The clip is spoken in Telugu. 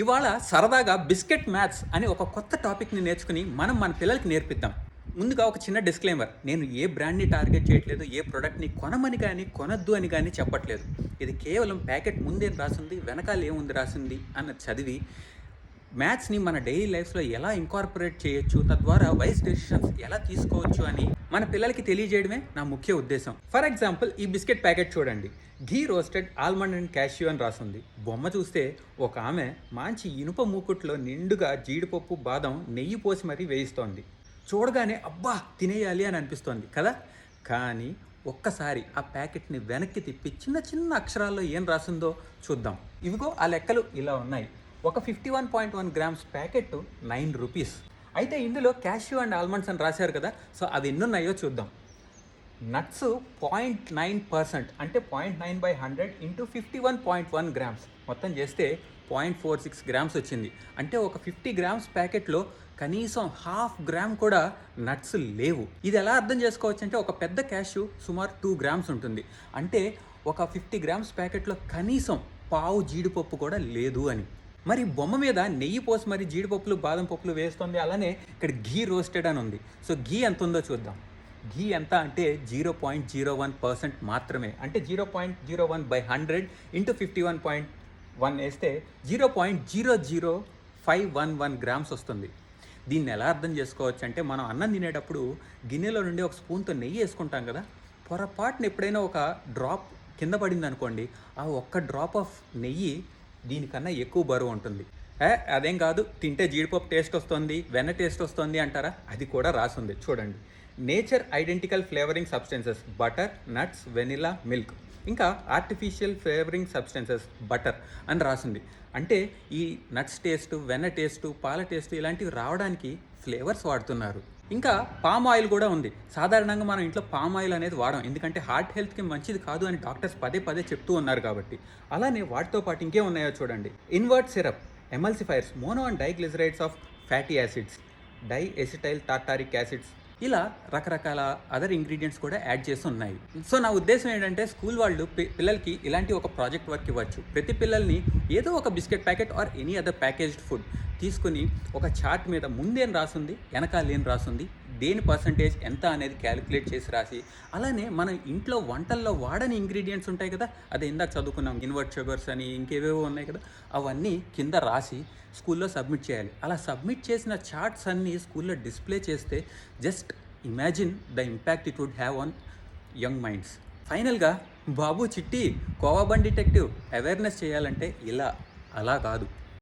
ఇవాళ సరదాగా బిస్కెట్ మ్యాథ్స్ అని ఒక కొత్త టాపిక్ని నేర్చుకుని మనం మన పిల్లలకి నేర్పిద్దాం. ముందుగా ఒక చిన్న డిస్క్లైమర్, నేను ఏ బ్రాండ్ని టార్గెట్ చేయట్లేదు, ఏ ప్రోడక్ట్ని కొనమని కానీ కొనొద్దు అని కానీ చెప్పట్లేదు. ఇది కేవలం ప్యాకెట్ ముందేం రాసింది, వెనకాల ఏముంది రాసింది అన్న చదివి మ్యాథ్స్ని మన డైలీ లైఫ్లో ఎలా ఇంకార్పొరేట్ చేయొచ్చు, తద్వారా వైస్ డెసిషన్స్ ఎలా తీసుకోవచ్చు అని మన పిల్లలకి తెలియజేయడమే నా ముఖ్య ఉద్దేశం. ఫర్ ఎగ్జాంపుల్, ఈ బిస్కెట్ ప్యాకెట్ చూడండి, ఘీ రోస్టెడ్ ఆల్మండ్ అండ్ క్యాష్యూ అని రాసింది. బొమ్మ చూస్తే ఒక ఆమె మంచి ఇనుప మూకుట్లో నిండుగా జీడిపప్పు, బాదం, నెయ్యి పోసి మరీ వేయిస్తోంది. చూడగానే అబ్బా తినేయాలి అని అనిపిస్తోంది కదా. కానీ ఒక్కసారి ఆ ప్యాకెట్ని వెనక్కి తిప్పి చిన్న చిన్న అక్షరాల్లో ఏం రాసిందో చూద్దాం. ఇవిగో ఆ లెక్కలు ఇలా ఉన్నాయి. ఒక 51.1 గ్రామ్స్ ప్యాకెట్ 9 రూపీస్. అయితే ఇందులో క్యాష్యూ అండ్ ఆల్మండ్స్ అని రాశారు కదా, సో అవి ఎన్ని ఉన్నాయో చూద్దాం. నట్స్ 0.9%, అంటే 0.9/100 ఇంటూ 51.1 గ్రామ్స్, మొత్తం చేస్తే 0.46 గ్రామ్స్ వచ్చింది. అంటే ఒక 50 గ్రామ్స్ ప్యాకెట్లో కనీసం 1/2 గ్రామ్ కూడా నట్స్ లేవు. ఇది ఎలా అర్థం చేసుకోవచ్చు అంటే, ఒక పెద్ద క్యాష్యూ సుమారు 2 గ్రామ్స్ ఉంటుంది, అంటే ఒక 50 గ్రామ్స్ ప్యాకెట్లో కనీసం పావు జీడిపప్పు కూడా లేదు అని. మరి బొమ్మ మీద నెయ్యి పోసి మరి జీడిపప్పులు, బాదం పప్పులు వేస్తుంది, అలానే ఇక్కడ ఘీ రోస్టెడ్ అని ఉంది. సో ఘీ ఎంత ఉందో చూద్దాం. ఘీ ఎంత అంటే 0.01% మాత్రమే, అంటే 0.01/100 ఇంటూ 51.1 వేస్తే 0.00511 గ్రామ్స్ వస్తుంది. దీన్ని ఎలా అర్థం చేసుకోవచ్చు అంటే, మనం అన్నం తినేటప్పుడు గిన్నెలో నుండి ఒక స్పూన్తో నెయ్యి వేసుకుంటాం కదా, పొరపాటున ఎప్పుడైనా ఒక డ్రాప్ కింద పడింది అనుకోండి, ఆ ఒక్క డ్రాప్ ఆఫ్ నెయ్యి దీనికన్నా ఎక్కువ బరువు ఉంటుంది. అదేం కాదు, తింటే జీడిపప్పు టేస్ట్ వస్తుంది, వెన్న టేస్ట్ వస్తుంది అంటారా, అది కూడా రాసింది చూడండి. Nature identical flavouring substances butter, nuts, vanilla, milk, ఇంకా ఆర్టిఫిషియల్ ఫ్లేవరింగ్ సబ్స్టెన్సెస్ బటర్ అని రాసింది. అంటే ఈ నట్స్ టేస్ట్, వెన్న టేస్టు, పాల టేస్ట్ ఇలాంటివి రావడానికి ఫ్లేవర్స్ వాడుతున్నారు. ఇంకా పామ్ ఆయిల్ కూడా ఉంది. సాధారణంగా మనం ఇంట్లో పామ్ ఆయిల్ అనేది వాడం, ఎందుకంటే హార్ట్ హెల్త్కి మంచిది కాదు అని డాక్టర్స్ పదే పదే చెప్తూ ఉన్నారు కాబట్టి. అలానే వాటితో పాటు ఇంకే ఉన్నాయో చూడండి. Invert syrup, emulsifiers, mono and diglycerides of fatty acids, diacetyl tartaric acids, ఇలా రకరకాల అదర్ ఇంగ్రీడియంట్స్ కూడా యాడ్ చేసి ఉన్నాయి. సో నా ఉద్దేశం ఏంటంటే, స్కూల్ వాళ్ళు పిల్లలకి ఇలాంటి ఒక ప్రాజెక్ట్ వర్క్ ఇవ్వచ్చు. ప్రతి పిల్లల్ని ఏదో ఒక biscuit packet or any other packaged food తీసుకుని ఒక చార్ట్ మీద ముందేం రాసింది, వెనకాల ఏం రాసింది, దేని పర్సంటేజ్ ఎంత అనేది క్యాలిక్యులేట్ చేసి రాసి, అలానే మనం ఇంట్లో వంటల్లో వాడని ఇంగ్రీడియంట్స్ ఉంటాయి కదా, అదే ఇందాక చదువుకున్నాం, ఇన్వర్ట్ షుగర్స్ అని ఇంకేవేవో ఉన్నాయి కదా, అవన్నీ కింద రాసి స్కూల్లో సబ్మిట్ చేయాలి. అలా సబ్మిట్ చేసిన చార్ట్స్ అన్నీ స్కూల్లో డిస్ప్లే చేస్తే just imagine the impact it would have on young minds. ఫైనల్గా, బాబు చిట్టి, కోవా బన్ డిటెక్టివ్ అవేర్నెస్ చేయాలంటే ఇలా, అలా కాదు.